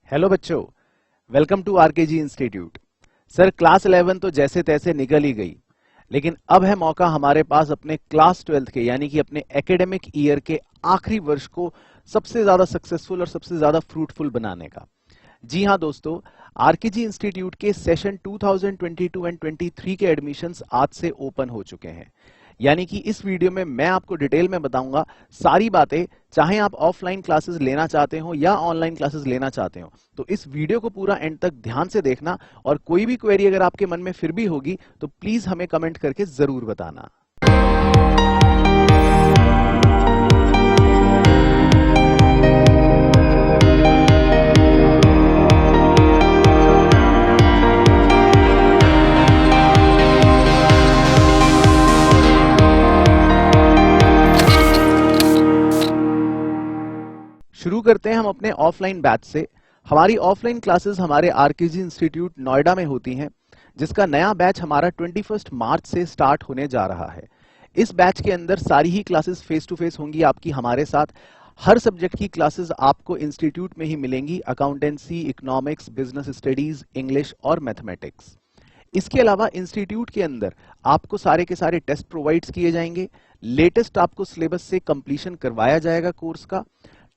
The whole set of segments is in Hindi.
हेलो बच्चों, welcome to RKG institute. Sir class 11 तो जैसे तैसे निकल ही गई, लेकिन अब है मौका हमारे पास अपने क्लास 12 के यानी कि अपने एकेडमिक ईयर के आखिरी वर्ष को सबसे ज्यादा सक्सेसफुल और सबसे ज्यादा फ्रूटफुल बनाने का। जी हाँ दोस्तों, आरकेजी इंस्टीट्यूट के सेशन 2022 एंड 23 के एडमिशंस आज से ओपन हो चुके हैं। यानी कि इस वीडियो में मैं आपको डिटेल में बताऊंगा सारी बातें, चाहे आप ऑफलाइन क्लासेस लेना चाहते हो या ऑनलाइन क्लासेस लेना चाहते हो। तो इस वीडियो को पूरा एंड तक ध्यान से देखना, और कोई भी क्वेरी अगर आपके मन में फिर भी होगी तो प्लीज हमें कमेंट करके जरूर बताना। शुरू करते हैं हम अपने ऑफलाइन बैच से। हमारी ऑफलाइन क्लासेस हमारे आरकेजी इंस्टीट्यूट नोएडा में होती हैं, जिसका नया बैच हमारा 21 मार्च से स्टार्ट होने जा रहा है। इस बैच के अंदर सारी ही क्लासेस फेस टू फेस होंगी आपकी हमारे साथ। हर सब्जेक्ट की क्लासेस आपको इंस्टीट्यूट में ही मिलेंगी, accountancy, economics, business studies, English और मैथमेटिक्स। इसके अलावा इंस्टीट्यूट के अंदर आपको सारे के सारे टेस्ट प्रोवाइड किए जाएंगे। लेटेस्ट आपको सिलेबस से कंप्लीशन करवाया जाएगा कोर्स का।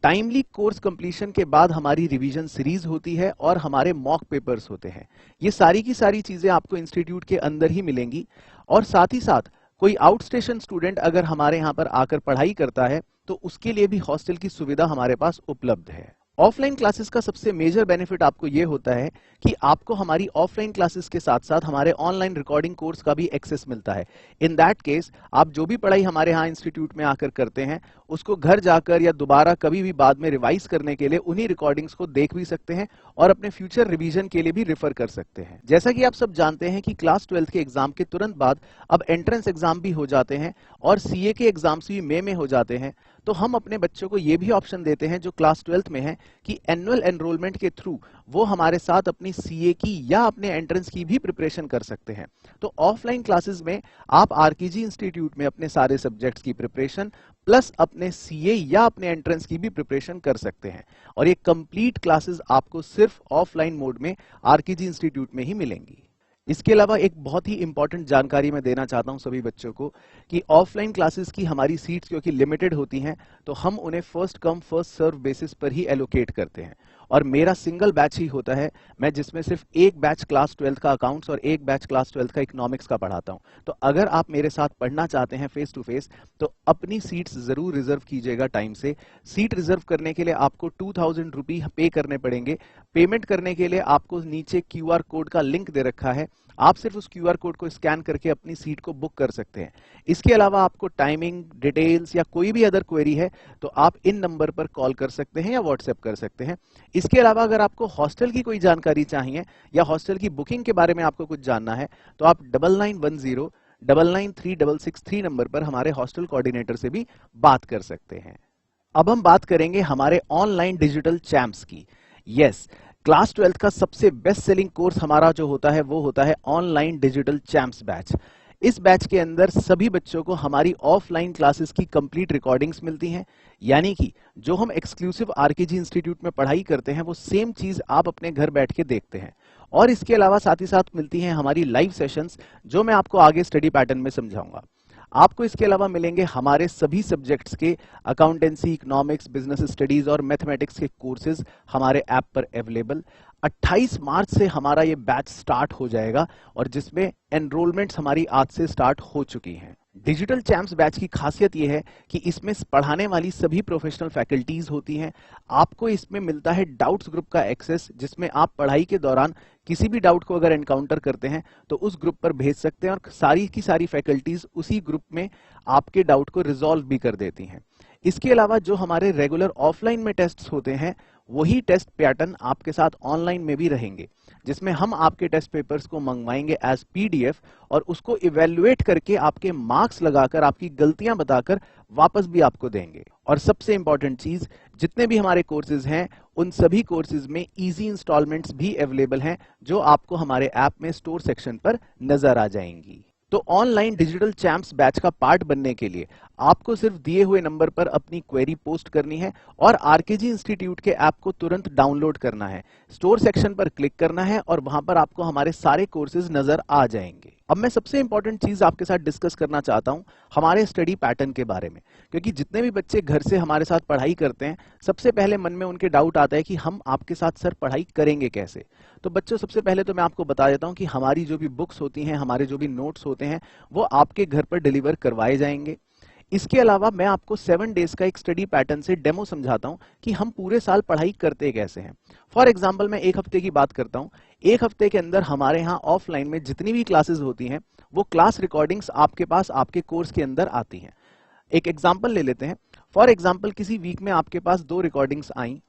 टाइमली कोर्स कंप्लीशन के बाद हमारी रिवीजन सीरीज होती है और हमारे मॉक पेपर्स होते हैं। ये सारी की सारी चीजें आपको इंस्टीट्यूट के अंदर ही मिलेंगी। और साथ ही साथ कोई आउट स्टेशन स्टूडेंट अगर हमारे यहाँ पर आकर पढ़ाई करता है तो उसके लिए भी हॉस्टल की सुविधा हमारे पास उपलब्ध है। ऑफलाइन क्लासेस का सबसे मेजर बेनिफिट आपको यह होता है कि आपको हमारी ऑफलाइन क्लासेस के साथ साथ हमारे ऑनलाइन रिकॉर्डिंग कोर्स का भी एक्सेस मिलता है। इन दैट केस आप जो भी पढ़ाई हमारे यहाँ इंस्टीट्यूट में आकर करते हैं उसको घर जाकर या दोबारा कभी भी बाद में रिवाइज करने के लिए उन्हीं रिकॉर्डिंग्स को देख भी सकते हैं और अपने फ्यूचर रिवीजन के लिए भी रेफर कर सकते हैं। जैसा कि आप सब जानते हैं कि क्लास 12 के एग्जाम के तुरंत बाद अब एंट्रेंस एग्जाम भी हो जाते हैं और सीए के एग्जाम्स भी मई में हो जाते हैं। तो हम अपने बच्चों को यह भी ऑप्शन देते हैं जो क्लास 12 में है कि एनुअल एनरोलमेंट के थ्रू वो हमारे साथ अपनी सीए की या अपने एंट्रेंस की भी प्रिपरेशन कर सकते हैं। तो ऑफलाइन क्लासेस में आप आरकेजी इंस्टीट्यूट में अपने सारे सब्जेक्ट्स की प्रिपरेशन प्लस अपने सीए या अपने एंट्रेंस की भी प्रिपरेशन कर सकते हैं। और ये कंप्लीट क्लासेस आपको सिर्फ ऑफलाइन मोड में आरकेजी इंस्टीट्यूट में ही मिलेंगी। इसके अलावा एक बहुत ही इंपॉर्टेंट जानकारी मैं देना चाहता हूं सभी बच्चों को कि ऑफलाइन क्लासेस की हमारी सीट्स क्योंकि लिमिटेड होती हैं तो हम उन्हें first come first serve basis पर ही एलोकेट करते हैं। और मेरा सिंगल बैच ही होता है मैं जिसमें सिर्फ एक बैच क्लास 12 का अकाउंट्स और एक बैच क्लास 12 का इकोनॉमिक्स का पढ़ाता हूं। तो अगर आप मेरे साथ पढ़ना चाहते हैं फेस टू फेस तो अपनी सीट्स जरूर रिजर्व कीजिएगा टाइम से। सीट रिजर्व करने के लिए आपको 2000 रुपी पे करने पड़ेंगे। पेमेंट करने के लिए आपको नीचे क्यूआर कोड का लिंक दे रखा है, आप सिर्फ उस क्यूआर कोड को स्कैन करके अपनी सीट को बुक कर सकते हैं। इसके अलावा आपको टाइमिंग, डिटेल्स या कोई भी अदर क्वेरी है तो आप इन नंबर पर कॉल कर सकते हैं या व्हाट्सएप कर सकते हैं। इसके अलावा अगर आपको हॉस्टल की कोई जानकारी चाहिए या हॉस्टल की बुकिंग के बारे में आपको कुछ जानना है तो आप 9910993663 नंबर पर हमारे हॉस्टल कोऑर्डिनेटर से भी बात कर सकते हैं। अब हम बात करेंगे हमारे ऑनलाइन डिजिटल चैंप्स की। यस, क्लास 12 का सबसे बेस्ट सेलिंग कोर्स हमारा जो होता है वो होता है ऑनलाइन डिजिटल चैंप्स बैच। इस बैच के अंदर सभी बच्चों को हमारी ऑफलाइन क्लासेस की कंप्लीट रिकॉर्डिंग्स मिलती हैं। यानी कि जो हम एक्सक्लूसिव आरकेजी इंस्टीट्यूट में पढ़ाई करते हैं वो सेम चीज आप अपने घर बैठ के देखते हैं। और इसके अलावा साथ ही साथ मिलती हैं हमारी लाइव सेशंस जो मैं आपको आगे स्टडी पैटर्न में समझाऊंगा। आपको इसके अलावा मिलेंगे हमारे सभी सब्जेक्ट्स के अकाउंटेंसी, इकोनॉमिक्स, बिजनेस स्टडीज और मैथमेटिक्स के कोर्सेज हमारे ऐप पर अवेलेबल। 28 मार्च से हमारा ये बैच स्टार्ट हो जाएगा और जिसमें एनरोलमेंट्स हमारी आज से स्टार्ट हो चुकी हैं। डिजिटल चैंप्स बैच की खासियत यह है कि इसमें पढ़ाने वाली सभी प्रोफेशनल फैकल्टीज होती हैं। आपको इसमें मिलता है डाउट्स ग्रुप का एक्सेस, जिसमें आप पढ़ाई के दौरान किसी भी डाउट को अगर एनकाउंटर करते हैं तो उस ग्रुप पर भेज सकते हैं और सारी की सारी फैकल्टीज उसी ग्रुप में आपके डाउट को रिजॉल्व भी कर देती हैं। इसके अलावा जो हमारे रेगुलर ऑफलाइन में टेस्ट्स होते हैं वही टेस्ट पैटर्न आपके साथ ऑनलाइन में भी रहेंगे, जिसमें हम आपके टेस्ट पेपर्स को मंगवाएंगे एज पीडीएफ और उसको इवेल्युएट करके आपके मार्क्स लगाकर आपकी गलतियां बताकर वापस भी आपको देंगे। और सबसे इंपॉर्टेंट चीज, जितने भी हमारे कोर्सेज हैं उन सभी कोर्सेज में इजी इंस्टॉलमेंट्स भी अवेलेबल हैं जो आपको हमारे ऐप में स्टोर सेक्शन पर नजर आ जाएंगी। तो ऑनलाइन डिजिटल चैंप्स बैच का पार्ट बनने के लिए आपको सिर्फ दिए हुए नंबर पर अपनी क्वेरी पोस्ट करनी है और आरकेजी इंस्टीट्यूट के ऐप को तुरंत डाउनलोड करना है, स्टोर सेक्शन पर क्लिक करना है और वहां पर आपको हमारे सारे कोर्सेज नजर आ जाएंगे। अब मैं सबसे इंपॉर्टेंट चीज आपके साथ डिस्कस करना चाहता हूं हमारे स्टडी पैटर्न के बारे में, क्योंकि जितने भी बच्चे घर से हमारे साथ पढ़ाई करते हैं सबसे पहले मन में उनके डाउट आता है कि हम आपके साथ सर पढ़ाई करेंगे कैसे। तो बच्चों, सबसे पहले तो मैं आपको बता देता हूं कि हमारी जो भी बुक्स होती हैं, हमारे जो भी नोट्स होते हैं, वो आपके घर पर डिलीवर करवाए जाएंगे। इसके अलावा मैं आपको 7 डेज का एक स्टडी पैटर्न से डेमो समझाता हूं कि हम पूरे साल पढ़ाई करते कैसे हैं। फॉर एग्जांपल मैं 1 हफ्ते की बात करता हूं। 1 हफ्ते के अंदर हमारे यहाँ ऑफलाइन में जितनी भी क्लासेस होती हैं वो क्लास रिकॉर्डिंग्स आपके पास आपके कोर्स के अंदर आती हैं। एक एग्जाम्पल ले लेते हैं। फॉर एग्जाम्पल किसी वीक में आपके पास 2 रिकॉर्डिंग्स आई,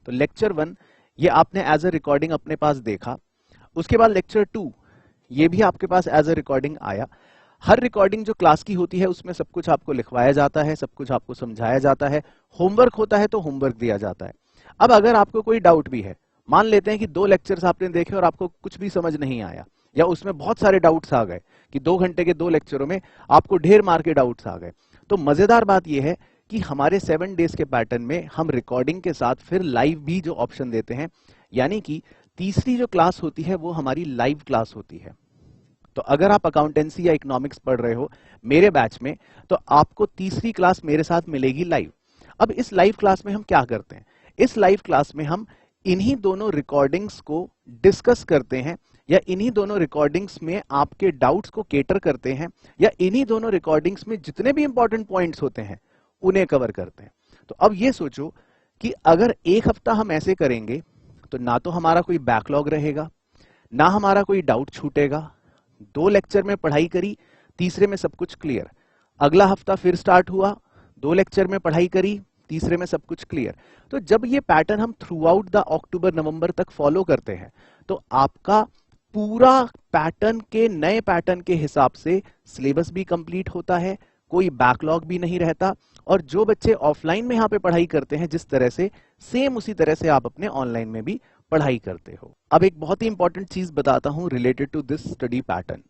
तो लेक्चर 1 ये आपने एज अ रिकॉर्डिंग अपने पास देखा। उसके बाद लेक्चर 2 ये भी आपके पास एज अ रिकॉर्डिंग आया। हर रिकॉर्डिंग जो क्लास की होती है उसमें सब कुछ आपको लिखवाया जाता है, सब कुछ आपको समझाया जाता है, होमवर्क होता है तो होमवर्क दिया जाता है। अब अगर आपको कोई डाउट भी है, मान लेते हैं कि 2 लेक्चर्स आपने देखे और आपको कुछ भी समझ नहीं आया या उसमें बहुत सारे डाउट्स आ गए कि 2 घंटे के 2 लेक्चरों में आपको ढेर मार के डाउट्स आ गए, तो मजेदार बात यह है कि हमारे 7 डेज के पैटर्न में हम रिकॉर्डिंग के साथ फिर लाइव भी जो ऑप्शन देते हैं, यानी कि तीसरी जो क्लास होती है वो हमारी लाइव क्लास होती है। तो अगर आप अकाउंटेंसी या इकोनॉमिक्स पढ़ रहे हो मेरे बैच में, तो आपको तीसरी क्लास मेरे साथ मिलेगी लाइव। अब इस लाइव क्लास में हम क्या करते हैं? इस लाइव क्लास में हम इन्हीं दोनों रिकॉर्डिंग्स को डिस्कस करते हैं, या इन्हीं दोनों रिकॉर्डिंग्स में आपके डाउट्स को केटर करते हैं, या इन्हीं दोनों रिकॉर्डिंग्स में जितने भी इंपॉर्टेंट पॉइंट्स होते हैं उन्हें कवर करते हैं। तो अब ये सोचो कि अगर 1 हफ्ता हम ऐसे करेंगे तो ना तो हमारा कोई बैकलॉग रहेगा, ना हमारा कोई डाउट छूटेगा। 2 लेक्चर में पढ़ाई करी, तीसरे में सब कुछ क्लियर। अगला हफ्ता फिर स्टार्ट हुआ, 2 लेक्चर में पढ़ाई करी, तीसरे में सब कुछ क्लियर। तो जब ये पैटर्न हम थ्रू आउट द अक्टूबर नवंबर तक फॉलो करते हैं तो आपका पूरा पैटर्न के नए पैटर्न के हिसाब से सिलेबस भी कंप्लीट होता है, कोई बैकलॉग भी नहीं रहता, और जो बच्चे ऑफलाइन में यहाँ पे पढ़ाई करते हैं जिस तरह से, सेम उसी तरह से आप अपने ऑनलाइन में भी पढ़ाई करते हो। अब एक बहुत ही इंपॉर्टेंट चीज बताता हूं related to this study pattern.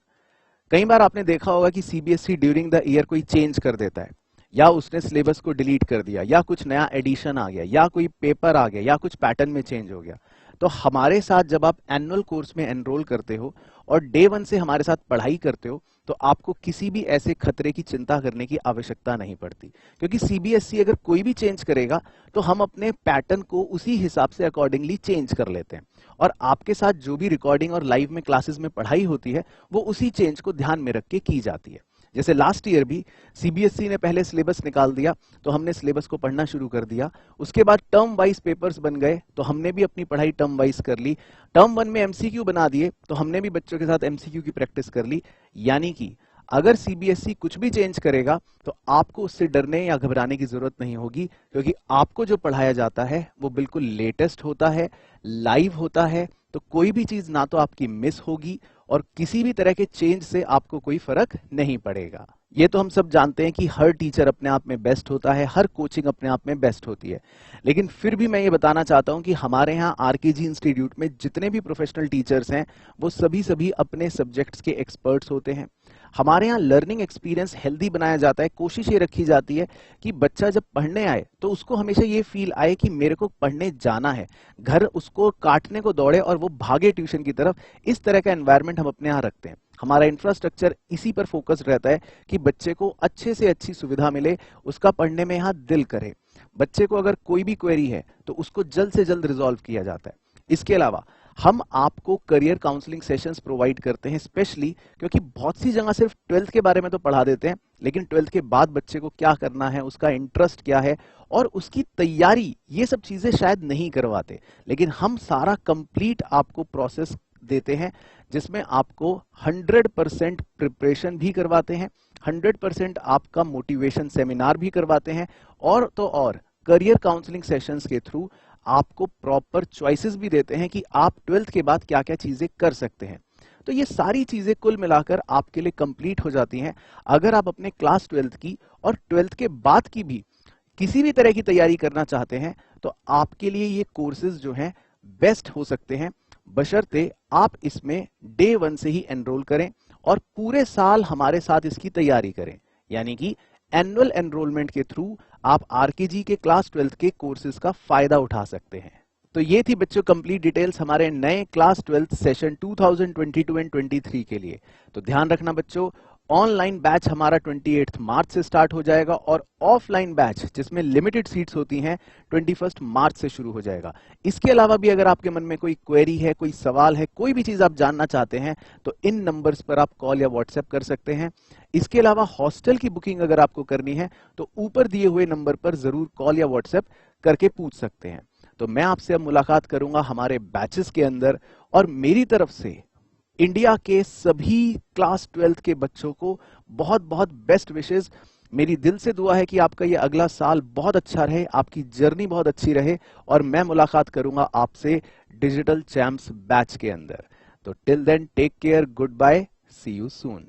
कई बार आपने देखा होगा कि सीबीएसई ड्यूरिंग द ईयर कोई चेंज कर देता है, या उसने सिलेबस को डिलीट कर दिया, या कुछ नया एडिशन आ गया, या कोई पेपर आ गया, या कुछ पैटर्न में चेंज हो गया। तो हमारे साथ जब आप एनुअल कोर्स में एनरोल करते हो और डे 1 से हमारे साथ पढ़ाई करते हो तो आपको किसी भी ऐसे खतरे की चिंता करने की आवश्यकता नहीं पड़ती, क्योंकि सीबीएसई अगर कोई भी चेंज करेगा तो हम अपने पैटर्न को उसी हिसाब से अकॉर्डिंगली चेंज कर लेते हैं, और आपके साथ जो भी रिकॉर्डिंग और लाइव में क्लासेस में पढ़ाई होती है वो उसी चेंज को ध्यान में रख के की जाती है। जैसे लास्ट ईयर भी सीबीएसई ने पहले सिलेबस निकाल दिया तो हमने सिलेबस को पढ़ना शुरू कर दिया, उसके बाद टर्म वाइज पेपर्स बन गए तो हमने भी अपनी पढ़ाई टर्म वाइज कर ली, टर्म 1 में एमसीक्यू बना दिए तो हमने भी बच्चों के साथ एमसीक्यू की प्रैक्टिस कर ली। यानी कि अगर सीबीएसई कुछ भी चेंज करेगा तो आपको उससे डरने या घबराने की जरूरत नहीं होगी, क्योंकि आपको जो पढ़ाया जाता है वो बिल्कुल लेटेस्ट होता है, लाइव होता है, तो कोई भी चीज ना तो आपकी मिस होगी और किसी भी तरह के चेंज से आपको कोई फर्क नहीं पड़ेगा। ये तो हम सब जानते हैं कि हर टीचर अपने आप में बेस्ट होता है, हर कोचिंग अपने आप में बेस्ट होती है, लेकिन फिर भी मैं ये बताना चाहता हूं कि हमारे यहाँ आरकेजी इंस्टीट्यूट में जितने भी प्रोफेशनल टीचर्स हैं वो सभी अपने सब्जेक्ट्स के एक्सपर्ट्स होते हैं। हमारे यहाँ लर्निंग एक्सपीरियंस हेल्दी बनाया जाता है, कोशिश ये रखी जाती है कि बच्चा जब पढ़ने आए तो उसको हमेशा ये फील आए कि मेरे को पढ़ने जाना है, घर उसको काटने को दौड़े और वो भागे ट्यूशन की तरफ। इस तरह का एनवायरनमेंट हम अपने यहाँ रखते हैं। हमारा इंफ्रास्ट्रक्चर इसी पर फोकस रहता है कि बच्चे को अच्छे से अच्छी सुविधा मिले, उसका पढ़ने में यहाँ दिल करे। बच्चे को अगर कोई भी क्वेरी है तो उसको जल्द से जल्द रिजॉल्व किया जाता है। इसके अलावा हम आपको करियर काउंसलिंग सेशंस प्रोवाइड करते हैं, स्पेशली क्योंकि बहुत सी जगह सिर्फ 12th के बारे में तो पढ़ा देते हैं, लेकिन 12th के बाद बच्चे को क्या करना है, उसका इंटरेस्ट क्या है और उसकी तैयारी, ये सब चीजें शायद नहीं करवाते, लेकिन हम सारा कंप्लीट आपको प्रोसेस देते हैं जिसमें आपको 100% प्रिपरेशन भी करवाते हैं, 100% आपका मोटिवेशन सेमिनार भी करवाते हैं, और तो और करियर काउंसलिंग सेशंस के थ्रू आपको प्रॉपर चॉइसेस भी देते हैं कि आप 12th के बाद क्या क्या चीजें कर सकते हैं। तो ये सारी चीजें कुल मिलाकर आपके लिए कंप्लीट हो जाती हैं अगर आप अपने क्लास 12th की और 12th के बाद की भी किसी भी तरह की तैयारी करना चाहते हैं तो आपके लिए ये कोर्सेज जो हैं बेस्ट हो सकते हैं, बशर्ते आप इसमें डे 1 से ही एनरोल करें और पूरे साल हमारे साथ इसकी तैयारी करें। यानी कि एनुअल एनरोलमेंट के थ्रू आप आरकेजी के क्लास 12th के कोर्सेज का फायदा उठा सकते हैं। तो ये थी बच्चों कंप्लीट डिटेल्स हमारे नए क्लास 12th सेशन 2022 एंड 23 के लिए। तो ध्यान रखना बच्चों, ऑनलाइन बैच हमारा 28 मार्च से स्टार्ट हो जाएगा और ऑफलाइन बैच जिसमें लिमिटेड सीट्स होती हैं 21 मार्च से शुरू हो जाएगा। इसके अलावा भी अगर आपके मन में कोई क्वेरी है, कोई सवाल है, कोई भी चीज आप जानना चाहते हैं तो इन नंबर्स पर आप कॉल या व्हाट्सएप कर सकते हैं। इसके अलावा हॉस्टल की बुकिंग अगर आपको करनी है तो ऊपर दिए हुए नंबर पर जरूर कॉल या व्हाट्सएप करके पूछ सकते हैं। तो मैं आपसे अब मुलाकात करूंगा हमारे बैचेस के अंदर, और मेरी तरफ से इंडिया के सभी क्लास 12th के बच्चों को बहुत बहुत बेस्ट विशेस। मेरी दिल से दुआ है कि आपका ये अगला साल बहुत अच्छा रहे, आपकी जर्नी बहुत अच्छी रहे, और मैं मुलाकात करूंगा आपसे डिजिटल चैंप्स बैच के अंदर। तो till then take care, good bye, see you soon.